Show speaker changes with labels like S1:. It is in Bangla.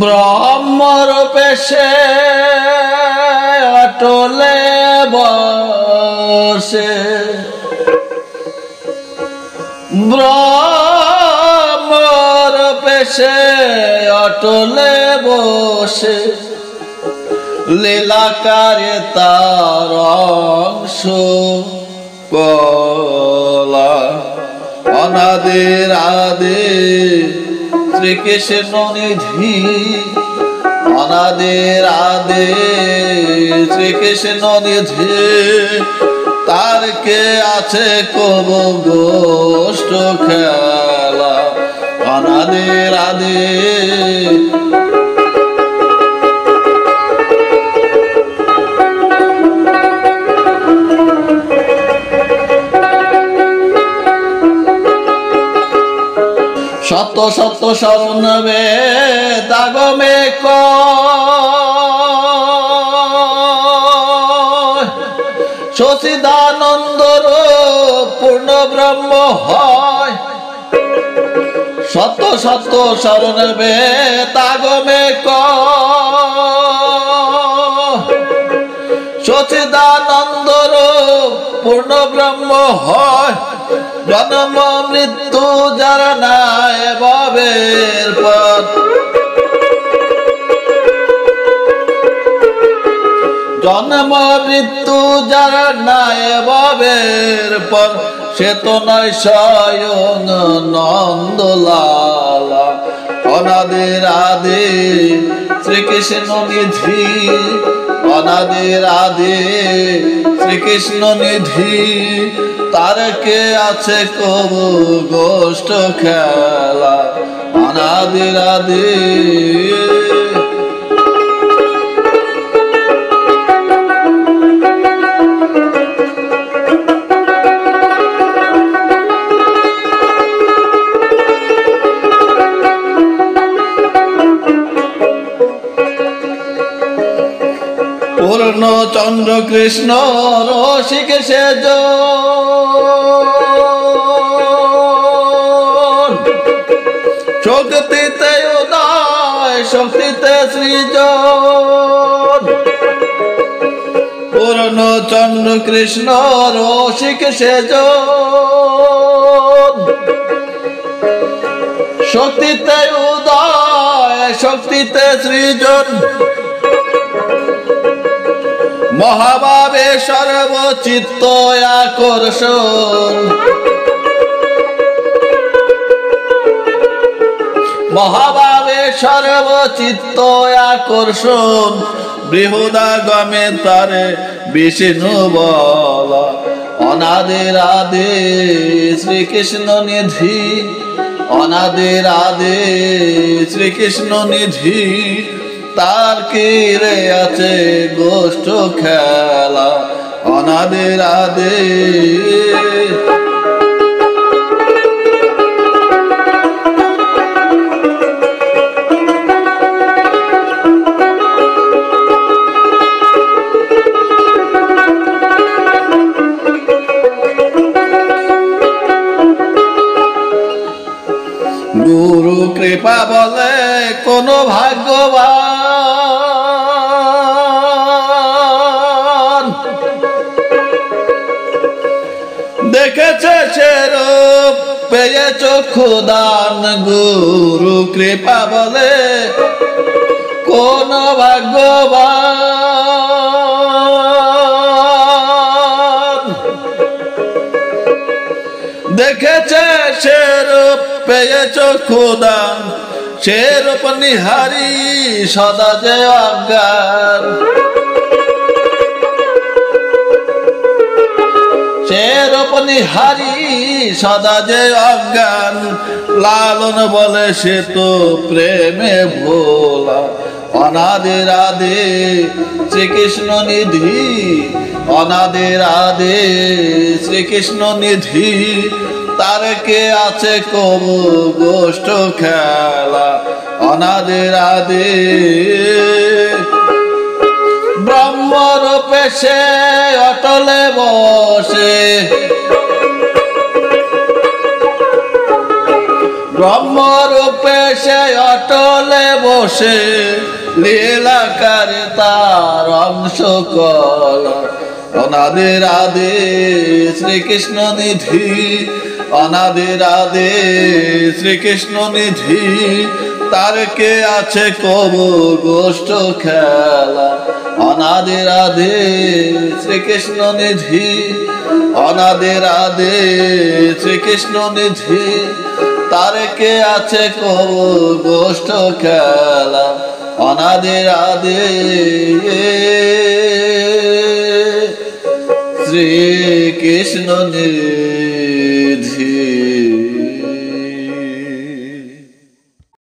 S1: ব্রহ্মর পেশে অটলে বসে, ব্রহ্মর পেশে অটলে বসে, লীলাকারে তার অংশ কলা। অনাদির আদি শ্রীকৃষ্ণ নিধি, অনাদির আদি শ্রীকৃষ্ণ নিধি, তার কে আছে কব গোষ্ঠ খেলা। অনাদির আদি শত শত শরণ বেদাগমে সচিদানন্দর পূর্ণ ব্রহ্ম হয়। শত শত শরণ বেদাগমে সচিদানন্দর পূর্ণ ব্রহ্ম হয়। জন্ম মৃত্যু যার নাই ভবের পর, জন্ম মৃত্যু যার নাই ভবের পর, সে তো নয় স্বয়ং নন্দলালা। অনাদির আদি শ্রীকৃষ্ণ নিধি, অনাদির আদি শ্রীকৃষ্ণ নিধি, তার কে আছে কব গোষ্ঠ খেলা। অনাদির আদি পূর্ণচন্দ্র কৃষ্ণ রসিক সেজ, শক্তিতে উদয় শক্তিতে সৃজন। পূর্ণচন্দ্র কৃষ্ণ রসিক সেজ, শক্তিতে উদয় শক্তিতে সৃজন। মহাভাবে সর্বচিত্ত আকর্ষণ, মহাভাবে সর্বচিত্ত আকর্ষণ। বৃহদাগমে তারে বিষ্ণু বলা। অনাদির আদি শ্রীকৃষ্ণ নিধি, অনাদির আদি শ্রীকৃষ্ণ নিধি, তার কি রে আছে গোষ্ঠ খেলা। অনাদির আদি গুরু কৃপা বলে কোন ভাগ্যবান, দেখেছে সে রূপ পেয়ে চক্ষু দান। গুরু কৃপা বলে কোন ভাগ্যবান, দেখেছে সে রূপ পেয়ে চক্ষু দান। সে রূপ নিহারি সদা যে অজ্ঞান, সে রূপ নিহারি সদা যে অজ্ঞান। লালন বলে সে তো প্রেমে ভোলা। অনাদির আদি শ্রীকৃষ্ণ নিধি, অনাদির আদি শ্রীকৃষ্ণ নিধি, তার কে আছে কবু গোষ্ঠ খেলা অনাদি রাধে ব্রহ্মরূপে সে অটলে বসে ব্রহ্মরূপে সে অটলে বসে লীলাকারে তার অংশ কলা অনাদি রাধে শ্রীকৃষ্ণ নিধি অনাদি রাধে শ্রীকৃষ্ণ নিধি তার কে আছে কবু গোষ্ঠ খেলা অনাদি রাধে শ্রীকৃষ্ণ নিধি অনাদি রাধে শ্রীকৃষ্ণ নিধি তার কে আছে কবু গোষ্ঠ খেলা অনাদি রাধে শ্রীকৃষ্ণ নিধি।